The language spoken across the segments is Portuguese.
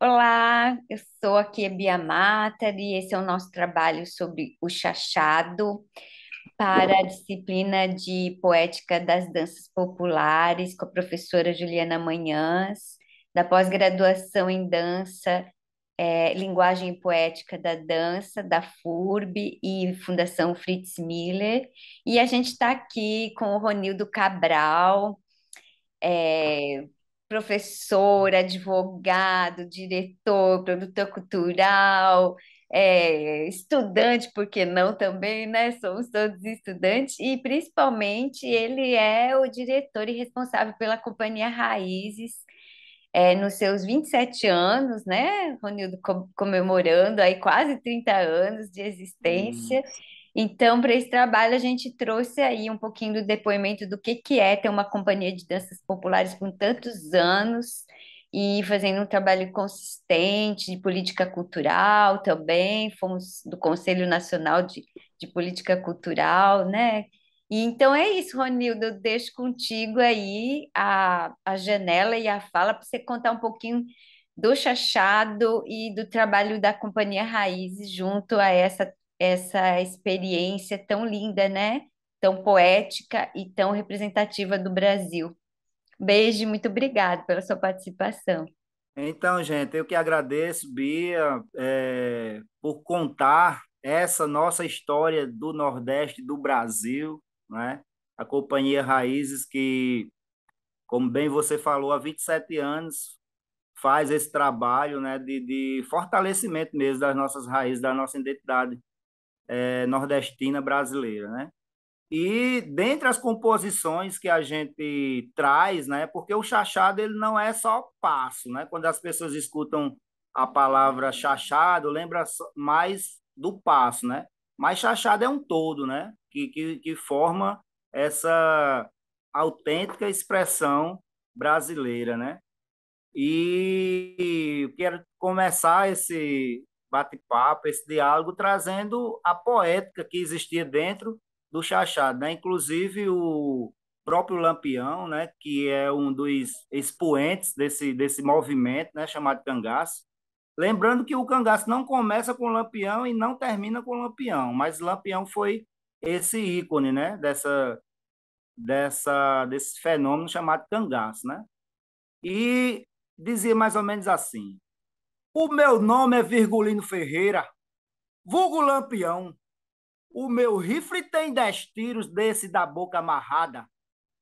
Olá, eu sou aqui a Bia Mater e esse é o nosso trabalho sobre o chachado para a disciplina de Poética das Danças Populares com a professora Juliana Manhãs, da pós-graduação em Dança, Linguagem e Poética da Dança, da FURB e Fundação Fritz Miller. E a gente está aqui com o Ronildo Cabral, é, professor, advogado, diretor, produtor cultural, estudante, por que não também, né? Somos todos estudantes, e principalmente ele é o diretor e responsável pela Companhia Raízes, nos seus 27 anos, né, Ronildo, comemorando aí quase 30 anos de existência. Isso. Então, para esse trabalho, a gente trouxe aí um pouquinho do depoimento do que é ter uma companhia de danças populares com tantos anos e fazendo um trabalho consistente de política cultural também. Fomos do Conselho Nacional de Política Cultural, né? E então é isso, Ronildo, eu deixo contigo aí a janela e a fala para você contar um pouquinho do Chachado e do trabalho da Companhia Raízes junto a essa experiência tão linda, né? Tão poética e tão representativa do Brasil. Beijo, muito obrigada pela sua participação. Então, gente, eu que agradeço, Bia, por contar essa nossa história do Nordeste do Brasil, né? A Companhia Raízes, que, como bem você falou, há 27 anos faz esse trabalho, né, de fortalecimento mesmo das nossas raízes, da nossa identidade nordestina brasileira, né? E dentre as composições que a gente traz, né, porque o chachado ele não é só passo, né? Quando as pessoas escutam a palavra chachado, lembra mais do passo, né? Mas chachado é um todo, né? Que forma essa autêntica expressão brasileira, né? E eu quero começar esse bate-papo, esse diálogo, trazendo a poética que existia dentro do Chachado, né? Inclusive o próprio Lampião, né? Que é um dos expoentes desse movimento, né? Chamado cangaço. Lembrando que o cangaço não começa com Lampião e não termina com Lampião, mas Lampião foi esse ícone, né? Desse fenômeno chamado cangaço, né? E dizia mais ou menos assim: o meu nome é Virgulino Ferreira, vulgo Lampião. O meu rifle tem 10 tiros desse da boca amarrada.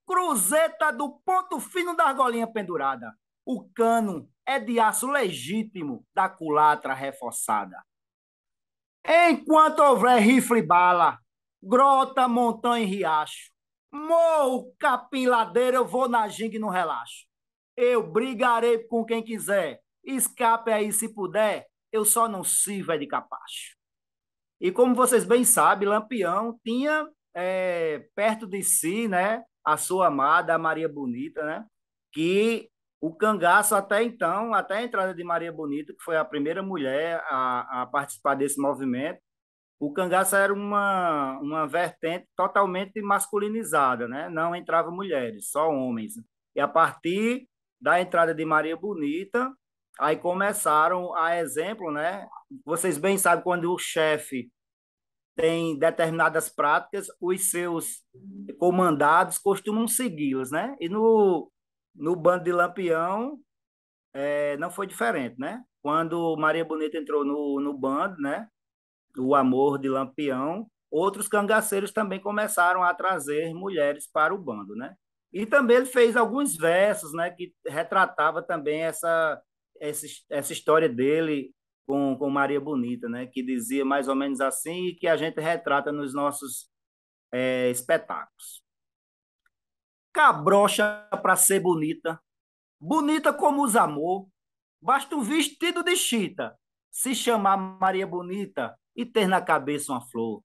Cruzeta do ponto fino da argolinha pendurada. O cano é de aço legítimo da culatra reforçada. Enquanto houver rifle e bala, grota, montanha e riacho, morro, capim, ladeira, eu vou na ginga e não relaxo. Eu brigarei com quem quiser. Escape aí se puder. Eu só não sirvo é de capacho. E como vocês bem sabem, Lampião tinha perto de si, né, a sua amada, a Maria Bonita, né, que o cangaço até então, até a entrada de Maria Bonita, que foi a primeira mulher a participar desse movimento, o cangaço era uma vertente totalmente masculinizada, né? Não entravam mulheres, só homens. E a partir da entrada de Maria Bonita, aí começaram a exemplo, né? Vocês bem sabem quando o chefe tem determinadas práticas, os seus comandados costumam segui-las, né? E no bando de Lampião não foi diferente, né? Quando Maria Bonita entrou no bando, né? O amor de Lampião, outros cangaceiros também começaram a trazer mulheres para o bando, né? E também ele fez alguns versos, né, que retratava também essa história dele com Maria Bonita, né, que dizia mais ou menos assim e que a gente retrata nos nossos espetáculos. Cabrocha para ser bonita, bonita como os amor, basta um vestido de chita, se chamar Maria Bonita e ter na cabeça uma flor.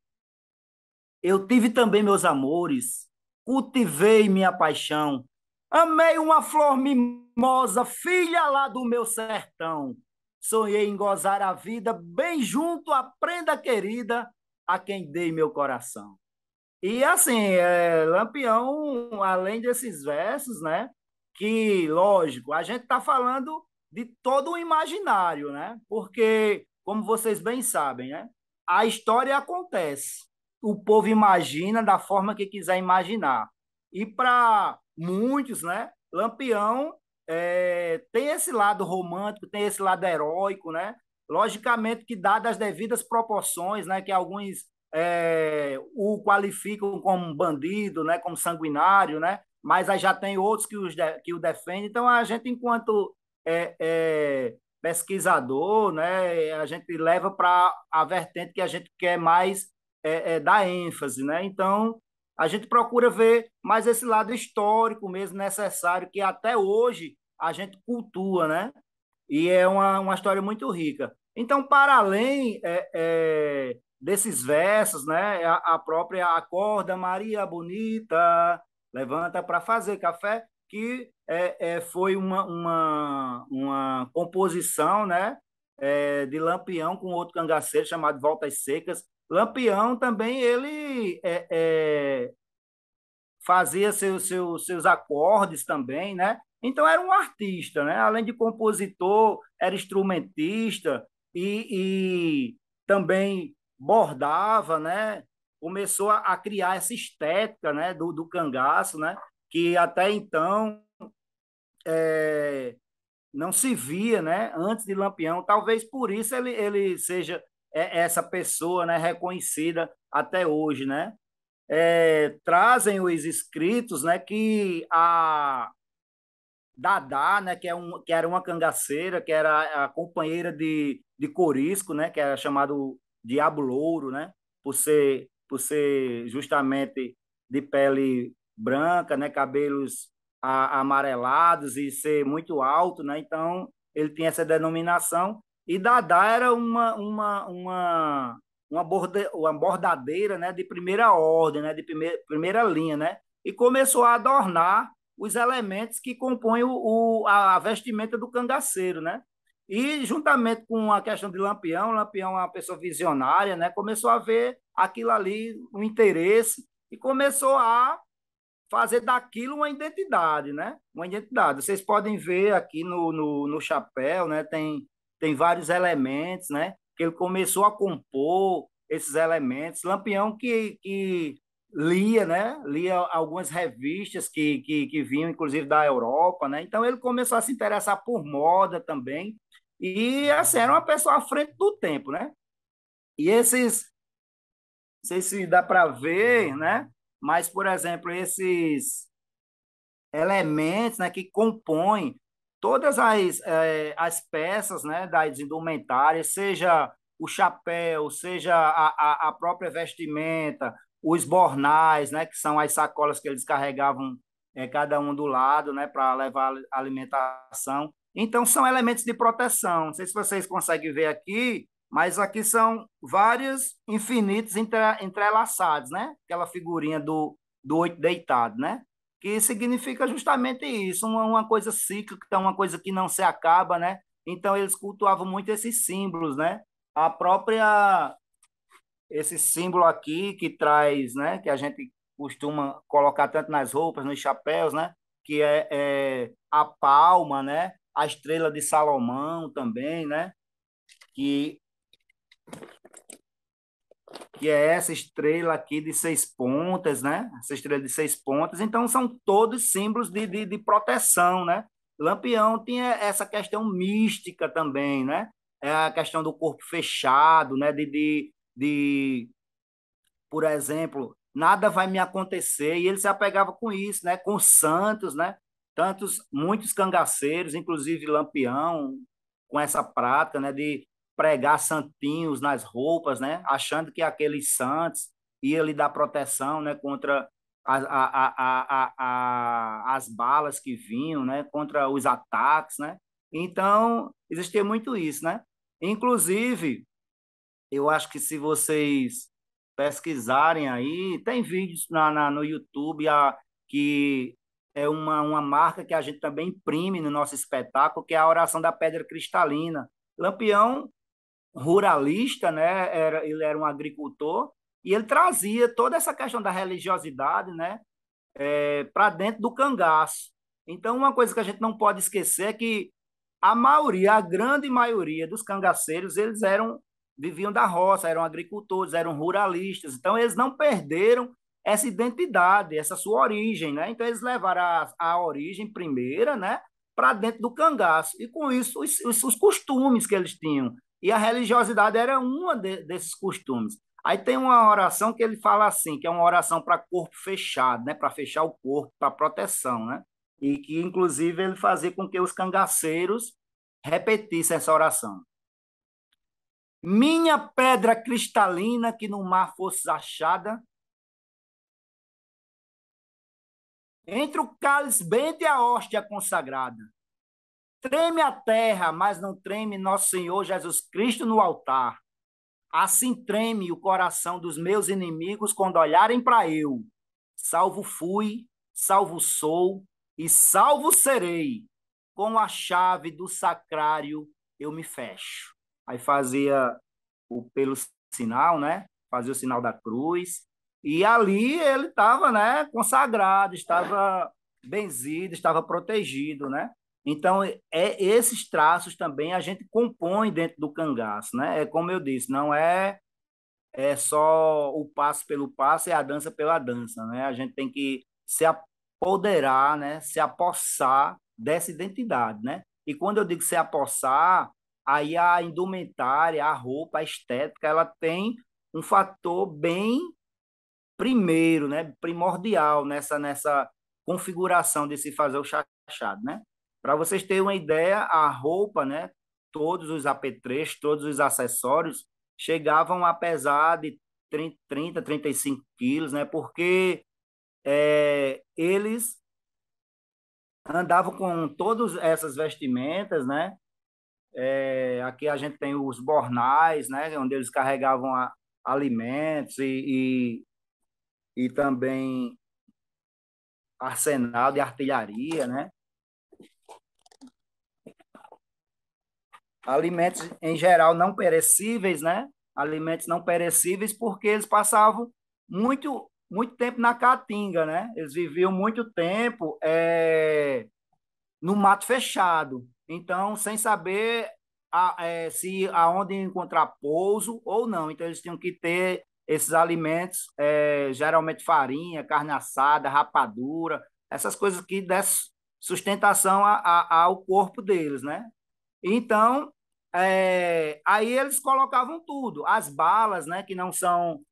Eu tive também meus amores, cultivei minha paixão, amei uma flor mimosa, filha lá do meu sertão. Sonhei em gozar a vida bem junto à prenda querida a quem dei meu coração. E assim, Lampião, além desses versos, né? Que, lógico, a gente está falando de todo o imaginário, né? Porque, como vocês bem sabem, né? A história acontece. O povo imagina da forma que quiser imaginar. E para muitos, né? Lampião tem esse lado romântico, tem esse lado heróico, né? Logicamente que dadas as devidas proporções, né? Que alguns o qualificam como bandido, né? Como sanguinário, né? Mas aí já tem outros que o defendem. Então a gente, enquanto pesquisador, né? A gente leva para a vertente que a gente quer mais dar ênfase, né? Então, a gente procura ver mais esse lado histórico mesmo necessário, que até hoje a gente cultua, né? E é uma história muito rica. Então, para além desses versos, né? A própria Acorda Maria Bonita, levanta para fazer café, que foi uma composição, né? De Lampião com outro cangaceiro chamado Voltas Secas. Lampião também, ele fazia seus acordes também, né? Então era um artista, né? Além de compositor, era instrumentista e também bordava, né? Começou a criar essa estética, né? Do cangaço, né? Que até então não se via, né? Antes de Lampião. Talvez por isso ele seja essa pessoa, né? Reconhecida até hoje, né? Trazem os escritos, né, que a Dadá, né, que era uma cangaceira, que era a companheira de Corisco, né, que era chamado Diabo Louro, né, por ser justamente de pele branca, né, cabelos amarelados e ser muito alto, né, então ele tinha essa denominação. E Dadá era uma bordadeira, né, de primeira ordem, né, de primeira linha, né, e começou a adornar os elementos que compõem a vestimenta do cangaceiro, né? E juntamente com a questão de Lampião, Lampião é uma pessoa visionária, né? Começou a ver aquilo ali, um interesse, e começou a fazer daquilo uma identidade, né? Uma identidade. Vocês podem ver aqui no chapéu, né? Tem vários elementos, né? Que ele começou a compor esses elementos. Lampião que lia, né? Lia algumas revistas que vinham, inclusive, da Europa, né? Então ele começou a se interessar por moda também. E assim, era uma pessoa à frente do tempo, né? E esses, não sei se dá para ver, né? Mas, por exemplo, esses elementos, né, que compõem todas as peças, né, das indumentárias, seja o chapéu, seja a própria vestimenta, os bornais, né, que são as sacolas que eles carregavam cada um do lado, né, para levar a alimentação. Então, são elementos de proteção. Não sei se vocês conseguem ver aqui, mas aqui são vários infinitos entrelaçados, né? Aquela figurinha do oito deitado, né? Que significa justamente isso, uma coisa cíclica, uma coisa que não se acaba, né? Então eles cultuavam muito esses símbolos, né? A própria esse símbolo aqui que traz, né? Que a gente costuma colocar tanto nas roupas, nos chapéus, né? Que é a palma, né? A estrela de Salomão também, né? Que que é essa estrela aqui de 6 pontas, né? Essa estrela de 6 pontas. Então, são todos símbolos de proteção, né? Lampião tinha essa questão mística também, né? É a questão do corpo fechado, né? Por exemplo, nada vai me acontecer. E ele se apegava com isso, né? Com santos, né? Muitos cangaceiros, inclusive Lampião, com essa prática, né? De pregar santinhos nas roupas, né? Achando que aqueles santos iam lhe dar proteção, né? Contra as balas que vinham, né? Contra os ataques, né? Então, existia muito isso, né? Inclusive, eu acho que se vocês pesquisarem aí, tem vídeos no YouTube que é uma marca que a gente também imprime no nosso espetáculo, que é a oração da pedra cristalina. Lampião, ruralista, né? Ele era um agricultor e ele trazia toda essa questão da religiosidade, né? Para dentro do cangaço. Então, uma coisa que a gente não pode esquecer é que a maioria, a grande maioria dos cangaceiros, viviam da roça, eram agricultores, eram ruralistas, então eles não perderam essa identidade, essa sua origem, né? Então eles levaram a origem primeira, né, para dentro do cangaço, e com isso os costumes que eles tinham, e a religiosidade era desses costumes. Aí tem uma oração que ele fala assim, que é uma oração para corpo fechado, né, para fechar o corpo, para proteção, né? E que, inclusive, ele fazia com que os cangaceiros repetissem essa oração. Minha pedra cristalina que no mar fosse achada, entre o cálice bento e a hóstia consagrada. Treme a terra, mas não treme nosso Senhor Jesus Cristo no altar. Assim treme o coração dos meus inimigos quando olharem para eu. Salvo fui, salvo sou e salvo serei. Com a chave do sacrário eu me fecho. Aí fazia pelo sinal, né? Fazia o sinal da cruz. E ali ele estava, né, consagrado, estava benzido, estava protegido, né? Então, esses traços também a gente compõe dentro do cangaço, né? É como eu disse, não é só o passo pelo passo, é a dança pela dança, né? A gente tem que se apoderar, né? Se apossar dessa identidade, né? E quando eu digo se apossar, aí a indumentária, a roupa, a estética, ela tem um fator bem primeiro, né? Primordial nessa configuração de se fazer o chachado, né? Para vocês terem uma ideia, a roupa, né? Todos os apetrechos, todos os acessórios chegavam a pesar de 30, 35 quilos, né? Porque eles andavam com todas essas vestimentas, né? Aqui a gente tem os bornais, né? Onde eles carregavam alimentos e também arsenal de artilharia, né? Alimentos em geral não perecíveis, né? Alimentos não perecíveis porque eles passavam muito tempo na caatinga, né? Eles viviam muito tempo no mato fechado, então sem saber se aonde encontrar pouso ou não. Então eles tinham que ter esses alimentos, geralmente farinha, carne assada, rapadura, essas coisas que dessem sustentação ao corpo deles, né? Então, aí eles colocavam tudo, as balas, né, que não são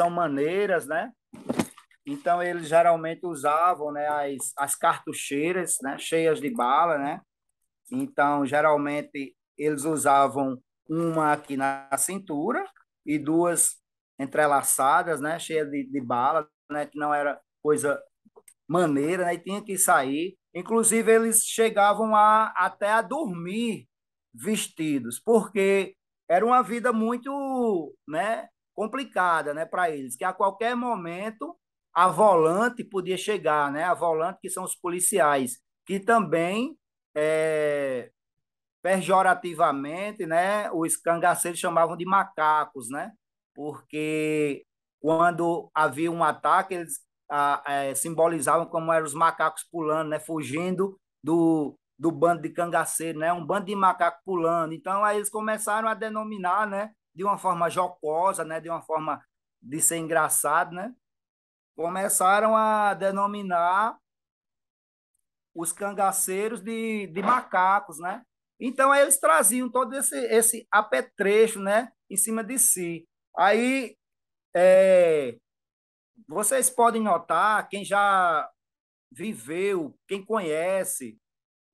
maneiras, né? Então eles geralmente usavam, né, as cartucheiras, né, cheias de bala, né? Então geralmente eles usavam uma aqui na cintura e duas entrelaçadas, né, cheias de bala, né, que não era coisa maneira, né, e tinha que sair. Inclusive eles chegavam até a dormir vestidos, porque era uma vida muito, né, complicada, né, para eles, que a qualquer momento a volante podia chegar, né, a volante que são os policiais, que também pejorativamente, né, os cangaceiros chamavam de macacos, né, porque quando havia um ataque eles simbolizavam como eram os macacos pulando, né, fugindo do bando de cangaceiro, né? Um bando de macaco pulando. Então, aí eles começaram a denominar, né? De uma forma jocosa, né? De uma forma de ser engraçado, né? Começaram a denominar os cangaceiros de macacos, né? Então, aí eles traziam todo esse apetrecho, né? Em cima de si. Aí, vocês podem notar, quem já viveu, quem conhece,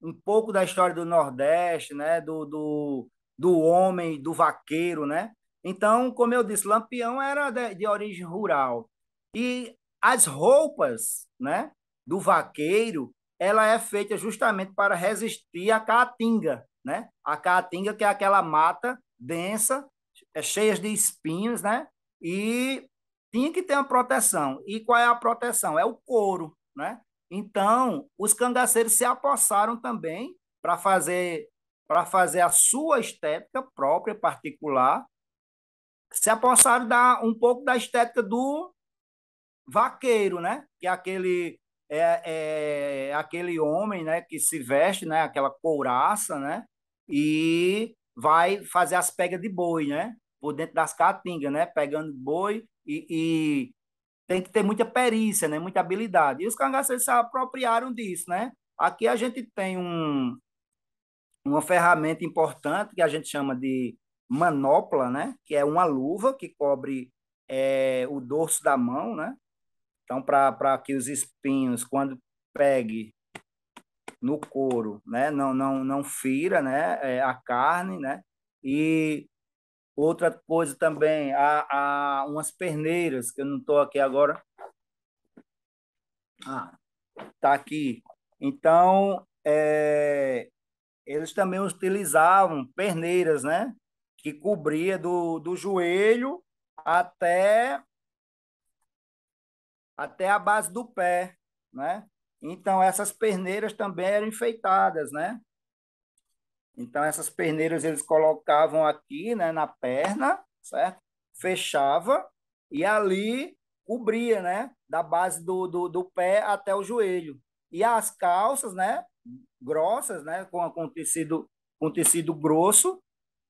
um pouco da história do Nordeste, né? Do homem, do vaqueiro, né? Então, como eu disse, Lampião era de origem rural. E as roupas, né? Do vaqueiro, ela é feita justamente para resistir à caatinga, né? A caatinga que é aquela mata densa, cheia de espinhos, né? E tinha que ter uma proteção. E qual é a proteção? É o couro, né? Então, os cangaceiros se apossaram também para fazer a sua estética própria, particular, se apossaram um pouco da estética do vaqueiro, né? Que é aquele é aquele homem, né, que se veste, né, aquela couraça, né, e vai fazer as pegas de boi, né, por dentro das caatingas, né, pegando boi e tem que ter muita perícia, né, muita habilidade. E os cangaceiros se apropriaram disso, né? Aqui a gente tem uma ferramenta importante que a gente chama de manopla, né, que é uma luva que cobre o dorso da mão, né? Então, para que os espinhos, quando pegue no couro, né, não fira, né, a carne, né? E outra coisa também, há umas perneiras, que eu não estou aqui agora. Ah, tá aqui. Então, eles também utilizavam perneiras, né? Que cobria do joelho até, até a base do pé, né? Então, essas perneiras também eram enfeitadas, né? Então, essas peneiras eles colocavam aqui, né, na perna, certo? Fechava e ali cobria, né, da base do pé até o joelho. E as calças, né, grossas, né, com tecido grosso,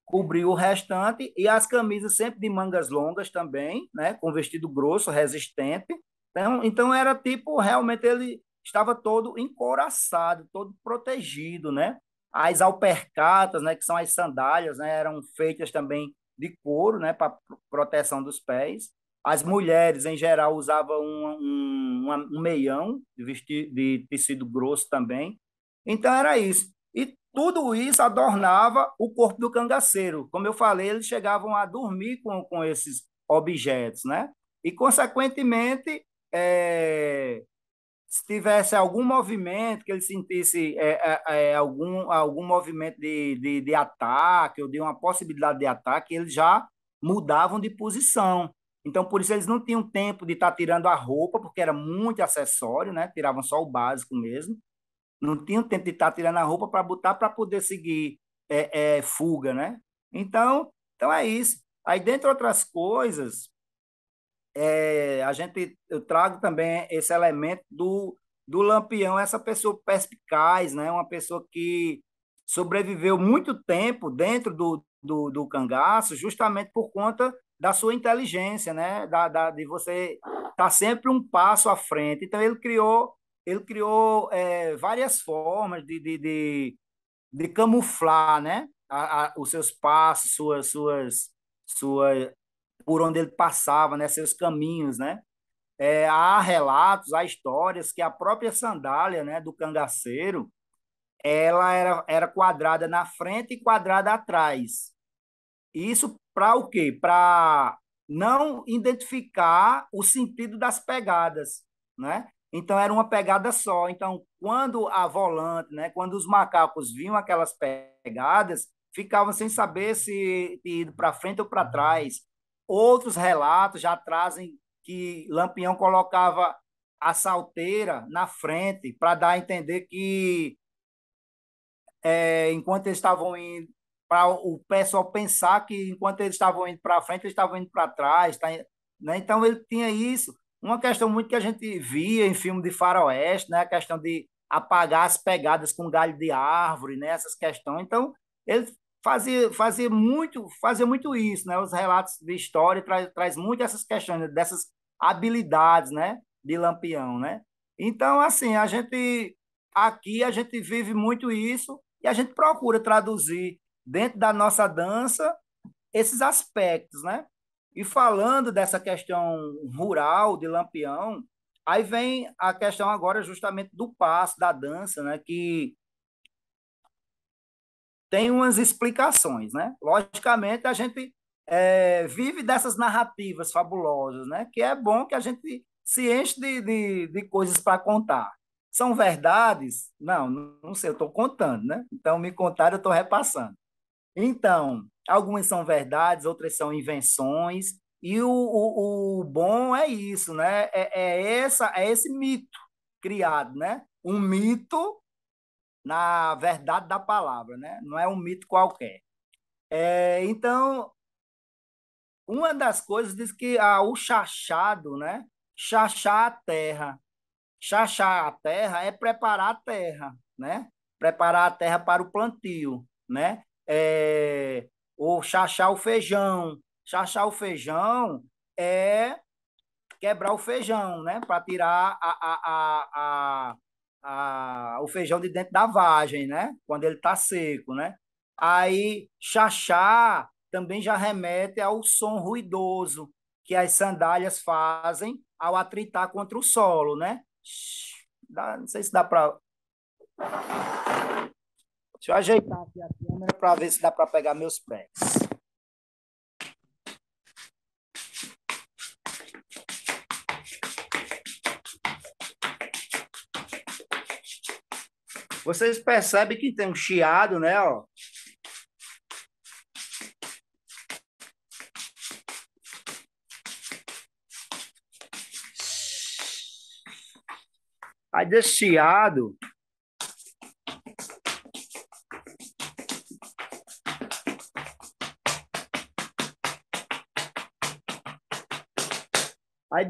cobria o restante e as camisas sempre de mangas longas também, né, com vestido grosso, resistente. Então era tipo, realmente ele estava todo encouraçado, todo protegido, né? As alpercatas, né, que são as sandálias, né, eram feitas também de couro, né, para proteção dos pés. As mulheres, em geral, usavam um meião de tecido grosso também. Então era isso. E tudo isso adornava o corpo do cangaceiro. Como eu falei, eles chegavam a dormir com esses objetos, né? E, consequentemente, se tivesse algum movimento, que ele sentisse algum movimento de ataque ou de uma possibilidade de ataque, eles já mudavam de posição. Então, por isso, eles não tinham tempo de estar tirando a roupa, porque era muito acessório, né? Tiravam só o básico mesmo. Não tinham tempo de estar tirando a roupa para botar para poder seguir fuga, né? Então é isso. Aí, dentre outras coisas, eu trago também esse elemento do Lampião, essa pessoa perspicaz, né? Uma pessoa que sobreviveu muito tempo dentro do cangaço, justamente por conta da sua inteligência, né? De você estar sempre um passo à frente. Então ele criou várias formas de camuflar, né? Os seus passos, suas por onde ele passava, né? Seus caminhos, né? Há relatos, há histórias que a própria sandália, né, do cangaceiro, ela era quadrada na frente e quadrada atrás. Isso para o quê? Para não identificar o sentido das pegadas, né? Então era uma pegada só. Então, quando a volante, né, quando os macacos viam aquelas pegadas, ficavam sem saber se ir para frente ou para trás. Outros relatos já trazem que Lampião colocava a salteira na frente para dar a entender que enquanto eles estavam indo para o pessoal pensar que enquanto eles estavam indo para frente, eles estavam indo para trás, tá, né? Então ele tinha isso. Uma questão muito que a gente via em filme de faroeste, né? A questão de apagar as pegadas com galho de árvore, né? Essas questões. Então ele fazia muito isso, né? Os relatos de história traz muito essas questões, né? Dessas habilidades, né? De Lampião, né? Então assim a gente vive muito isso e a gente procura traduzir dentro da nossa dança esses aspectos, né? E falando dessa questão rural de Lampião, aí vem a questão agora justamente do passo, da dança, né? Que tem umas explicações, né? Logicamente, a gente vive dessas narrativas fabulosas, né? Que é bom que a gente se enche de coisas para contar. São verdades? Não, não sei, eu estou contando, né? Então, me contaram, eu estou repassando. Então, algumas são verdades, outras são invenções, e o bom é isso, né? É esse mito criado, né? Um mito na verdade da palavra, né? Não é um mito qualquer. Então, uma das coisas diz que o chachado, né? Chachar a terra. Chachar a terra é preparar a terra, né? Preparar a terra para o plantio, né? Ou chachar o feijão. Chachar o feijão é quebrar o feijão, né? Para tirar o feijão de dentro da vagem, né? Quando ele está seco, né? Aí, chachá também já remete ao som ruidoso que as sandálias fazem ao atritar contra o solo, né? Não sei se dá para. Deixa eu ajeitar aqui a câmera para ver se dá para pegar meus pés. Vocês percebem que tem um chiado, né? Ó. Aí desse chiado,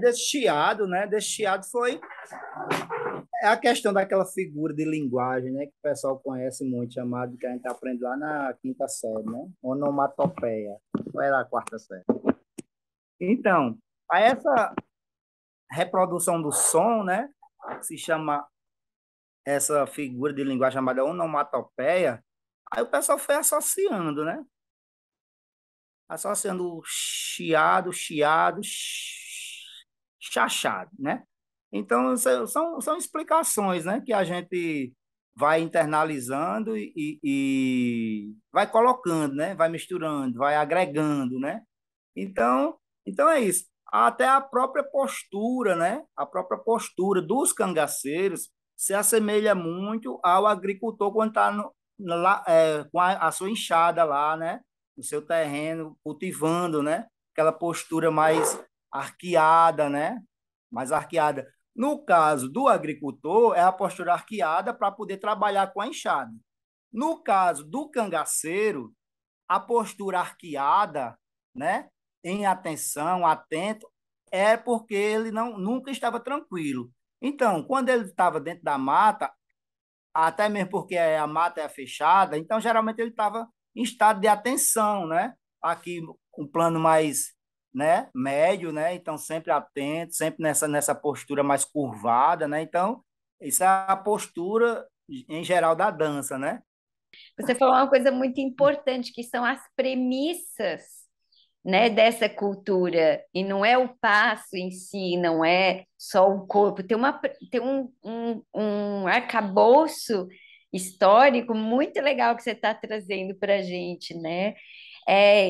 desse chiado, né? Desse chiado foi a questão daquela figura de linguagem, né? Que o pessoal conhece muito, chamado que a gente aprende lá na quinta série, né? Onomatopeia. Ou era a quarta série? Então, a essa reprodução do som, né? Se chama essa figura de linguagem chamada onomatopeia. Aí o pessoal foi associando, né? Associando o chiado, chachado, né? Então, são explicações, né, que a gente vai internalizando e vai colocando, né? Vai misturando, vai agregando, né? Então é isso. Até a própria postura, né? A própria postura dos cangaceiros se assemelha muito ao agricultor quando está com a sua enxada lá, né? No seu terreno, cultivando, né? Aquela postura mais arqueada, né? Mais arqueada. No caso do agricultor, é a postura arqueada para poder trabalhar com a enxada. No caso do cangaceiro, a postura arqueada, né, em atenção, atento, é porque ele nunca estava tranquilo. Então, quando ele estava dentro da mata, até mesmo porque a mata é fechada, então geralmente ele estava em estado de atenção, né? Aqui um plano mais, né, médio, né? Então sempre atento, sempre nessa postura mais curvada, né? Então, isso é a postura em geral da dança, né? Você falou uma coisa muito importante, que são as premissas, né, dessa cultura. E não é o passo em si, não é só o corpo. Tem um arcabouço histórico muito legal que você está trazendo para a gente, né?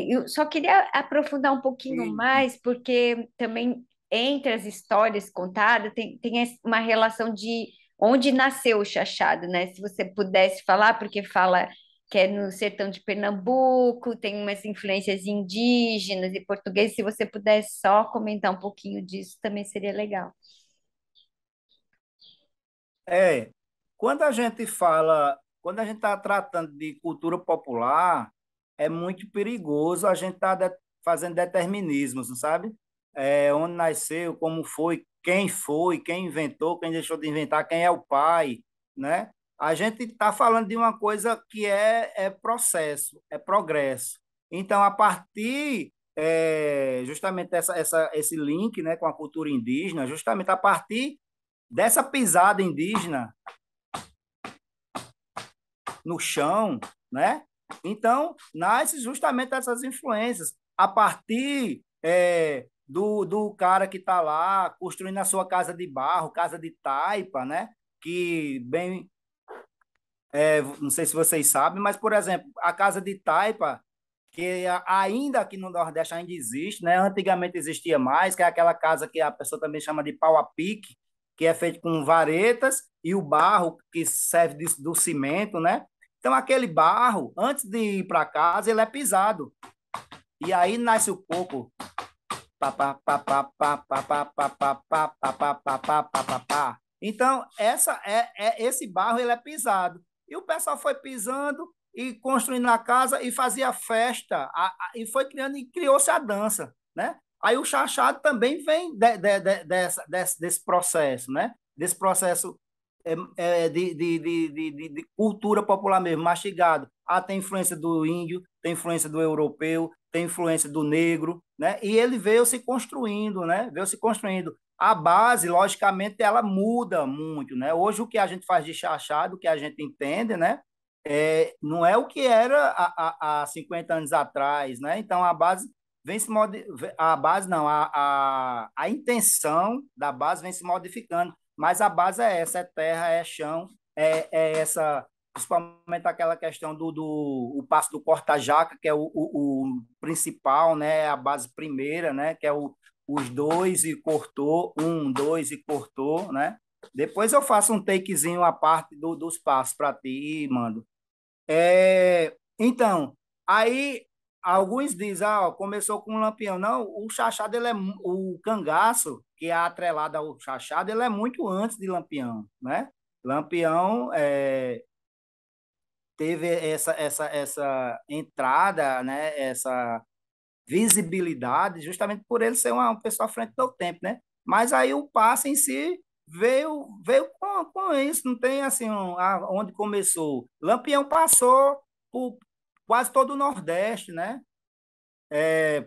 Eu só queria aprofundar um pouquinho Isso. mais, porque também entre as histórias contadas tem uma relação de onde nasceu o Chachado, né? Se você pudesse falar, porque fala que é no sertão de Pernambuco, tem umas influências indígenas e português. Se você pudesse só comentar um pouquinho disso, também seria legal. É, quando a gente está tratando de cultura popular, é muito perigoso a gente estar fazendo determinismos, não sabe? Onde nasceu, como foi, quem inventou, quem deixou de inventar, quem é o pai, né? A gente está falando de uma coisa que é processo, é progresso. Então, a partir justamente esse link, né, com a cultura indígena, justamente a partir dessa pisada indígena no chão, né? Então, nasce justamente essas influências. A partir do cara que está lá construindo a sua casa de barro, casa de taipa, né? Que bem, não sei se vocês sabem, mas, por exemplo, a casa de taipa, que ainda aqui no Nordeste ainda existe, né? Antigamente existia mais, que é aquela casa que a pessoa também chama de pau a pique, que é feito com varetas e o barro que serve do cimento, né? Então aquele barro, antes de ir para casa, ele é pisado. E aí nasce o coco. Então, esse barro ele é pisado. E o pessoal foi pisando e construindo a casa e fazia festa, e foi criando, e criou-se a dança, né? Aí o chachado também vem desse processo, né? desse processo de cultura popular mesmo, mastigado. Ah, tem influência do índio, tem influência do europeu, tem influência do negro, né? E ele veio se construindo, né? Veio se construindo. A base, logicamente, ela muda muito, né? Hoje o que a gente faz de chachado, o que a gente entende, né? Não é o que era há 50 anos atrás, né? Então a base vem se a base não, a intenção da base vem se modificando, mas a base é essa, é terra, é chão, é essa, principalmente aquela questão do o passo do corta-jaca, que é o principal, né? A base primeira, né? Que é os dois e cortou, um, dois e cortou, né? Depois eu faço um takezinho à parte dos passos para ti e mando. Então, aí alguns dizem, ah, ó, começou com um lampião. Não, o chachado, o cangaço, que é atrelado ao chachado, ele é muito antes de lampião, né? Lampião teve essa entrada, né? Essa visibilidade, justamente por ele ser uma pessoa à frente do tempo, né? Mas aí o passe em si veio com isso, não tem assim onde começou. Lampião passou por quase todo o Nordeste, né?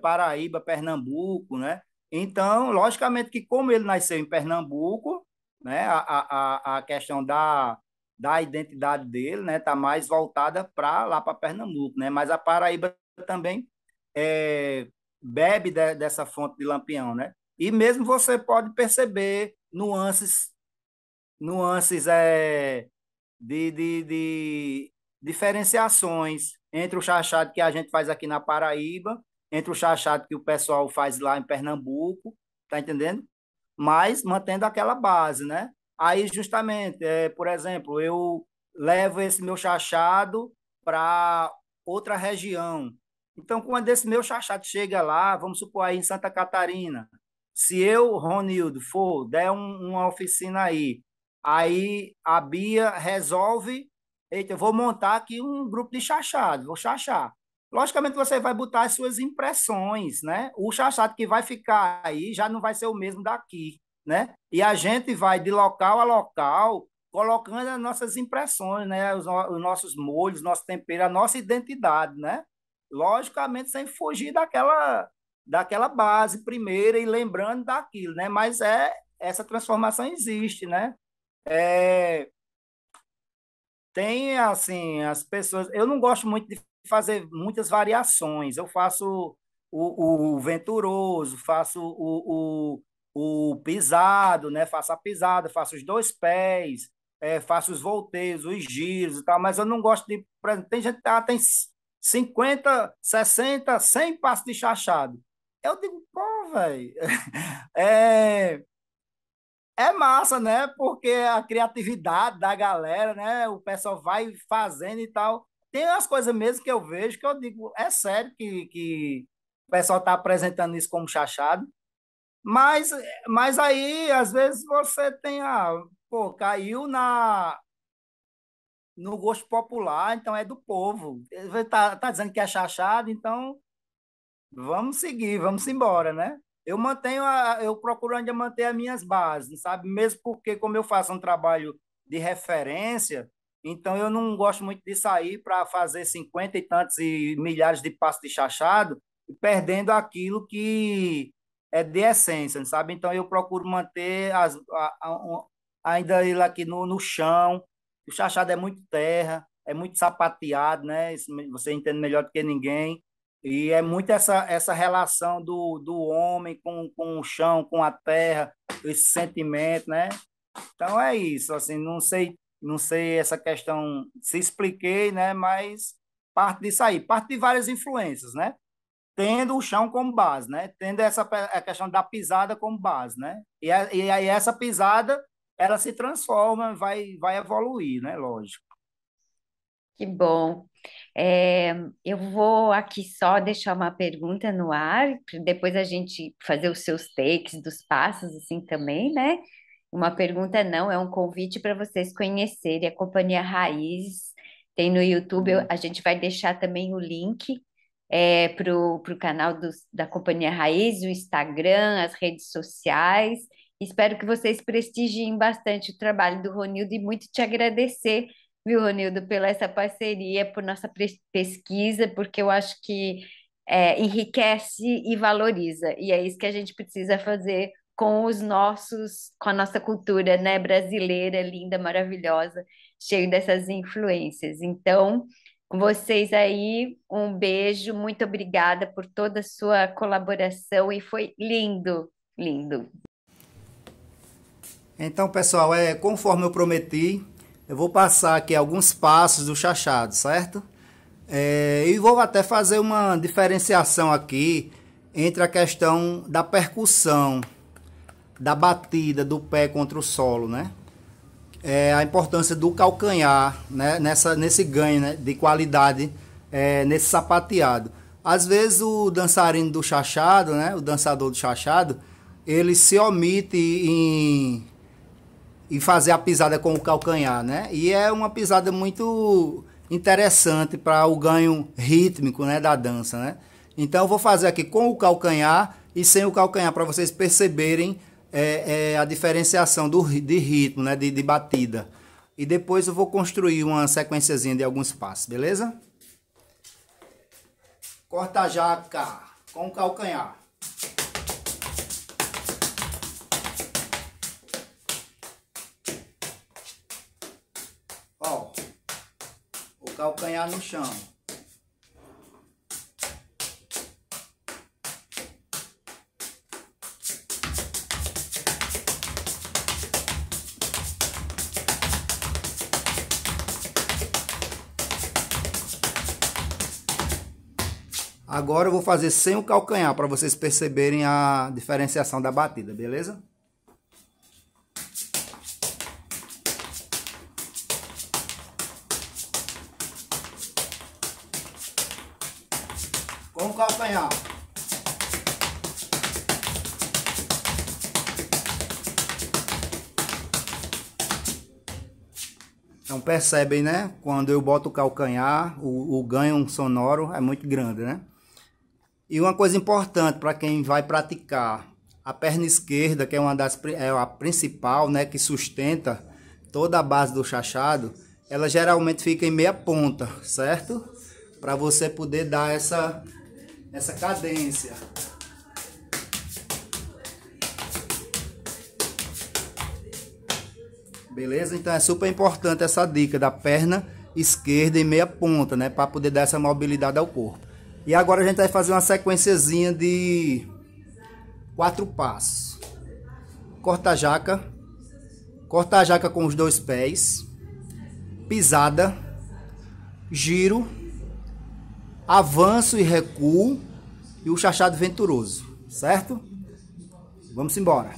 Paraíba, Pernambuco, né? Então, logicamente que como ele nasceu em Pernambuco, né? A questão da identidade dele, né? Tá mais voltada para lá para Pernambuco, né? Mas a Paraíba também é, bebe dessa fonte de Lampião, né? E mesmo você pode perceber nuances de diferenciações entre o chachado que a gente faz aqui na Paraíba, entre o chachado que o pessoal faz lá em Pernambuco, tá entendendo? Mas mantendo aquela base, né? Aí, justamente, por exemplo, eu levo esse meu chachado para outra região. Então, quando esse meu chachado chega lá, vamos supor aí em Santa Catarina, se eu, Ronildo, for der uma oficina aí a Bia resolve, eita, eu vou montar aqui um grupo de chachado, vou chachar. Logicamente, você vai botar as suas impressões, né? O chachado que vai ficar aí já não vai ser o mesmo daqui, né? E a gente vai de local a local colocando as nossas impressões, né? Os nossos molhos, nosso tempero, a nossa identidade, né? Logicamente, sem fugir daquela base primeira e lembrando daquilo, né? Mas essa transformação existe, né? É, tem assim, as pessoas. Eu não gosto muito de fazer muitas variações. Eu faço o venturoso, faço o pisado, né? Faço a pisada, faço os dois pés, faço os volteios, os giros e tal, mas eu não gosto de. Por exemplo, tem gente que tem 50, 60, 100 passos de chachado. Eu digo, pô, velho. É, é massa, né? Porque a criatividade da galera, né? O pessoal vai fazendo e tal. Tem umas coisas mesmo que eu vejo que eu digo, é sério que o pessoal está apresentando isso como chachado. Mas, mas aí, às vezes, você tem pô, caiu no gosto popular, então é do povo. Ele tá dizendo que é chachado, então vamos seguir, vamos embora, né? Eu procuro ainda manter as minhas bases, sabe? Mesmo porque, como eu faço um trabalho de referência, então eu não gosto muito de sair para fazer 50 e tantos e milhares de passos de chachado, perdendo aquilo que é de essência, sabe? Então eu procuro manter ainda ele aqui no chão. O chachado é muito terra, é muito sapateado, né? Isso você entende melhor do que ninguém. E é muito essa relação do homem com o chão, com a terra, esse sentimento, né? Então é isso, assim, não sei essa questão, se expliquei, né? Mas parte disso aí, parte de várias influências, né? Tendo o chão como base, né? Tendo a questão da pisada como base, né? E aí essa pisada, ela se transforma, vai evoluir, né? Lógico. Que bom. É, eu vou aqui só deixar uma pergunta no ar, para depois a gente fazer os seus takes dos passos, assim também, né? Uma pergunta não, é um convite para vocês conhecerem a Companhia Raiz. Tem no YouTube, a gente vai deixar também o link para o canal da Companhia Raiz, o Instagram, as redes sociais. Espero que vocês prestigiem bastante o trabalho do Ronildo e muito te agradecer, viu, Ronildo, pela essa parceria, por nossa pesquisa, porque eu acho que enriquece e valoriza. E é isso que a gente precisa fazer com com a nossa cultura, né, brasileira, linda, maravilhosa, cheio dessas influências. Então, com vocês aí, um beijo, muito obrigada por toda a sua colaboração e foi lindo, lindo. Então, pessoal, conforme eu prometi, eu vou passar aqui alguns passos do chachado, certo? E vou até fazer uma diferenciação aqui entre a questão da percussão, da batida do pé contra o solo, né? A importância do calcanhar, né? Nesse ganho, né? De qualidade, nesse sapateado. Às vezes o dançarino do chachado, né? O dançador do chachado, ele se omite em fazer a pisada com o calcanhar, né? E é uma pisada muito interessante para o ganho rítmico, né, da dança, né? Então eu vou fazer aqui com o calcanhar e sem o calcanhar para vocês perceberem a diferenciação de ritmo, né, de batida. E depois eu vou construir uma sequenciazinha de alguns passos, beleza? Corta a jaca com o calcanhar. Ó, o calcanhar no chão. Agora eu vou fazer sem o calcanhar para vocês perceberem a diferenciação da batida, beleza? Com o calcanhar. Então percebem, né? Quando eu boto o calcanhar, o ganho sonoro é muito grande, né? E uma coisa importante para quem vai praticar, a perna esquerda, que é a principal, né, que sustenta toda a base do chachado, ela geralmente fica em meia ponta, certo? Para você poder dar essa cadência. Beleza? Então é super importante essa dica da perna esquerda em meia ponta, né, para poder dar essa mobilidade ao corpo. E agora a gente vai fazer uma sequenciazinha de 4 passos. Corta a jaca com os 2 pés, pisada, giro, avanço e recuo e o chachado venturoso, certo? Vamos embora.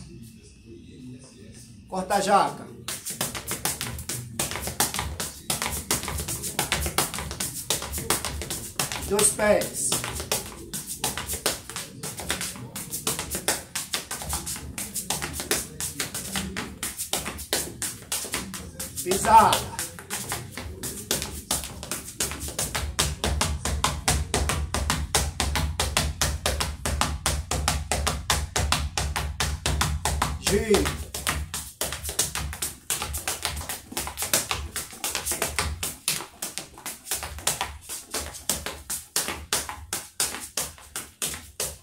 Corta a jaca. Dois pés. Pisada. Giro.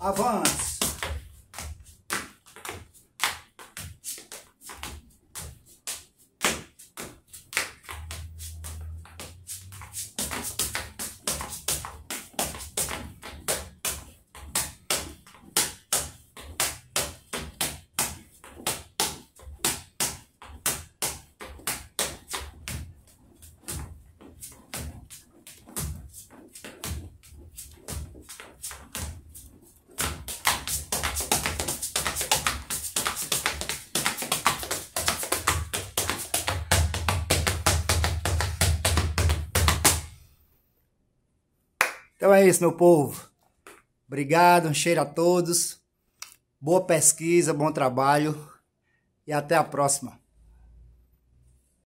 Avance. Então é isso, meu povo. Obrigado, um cheiro a todos. Boa pesquisa, bom trabalho e até a próxima.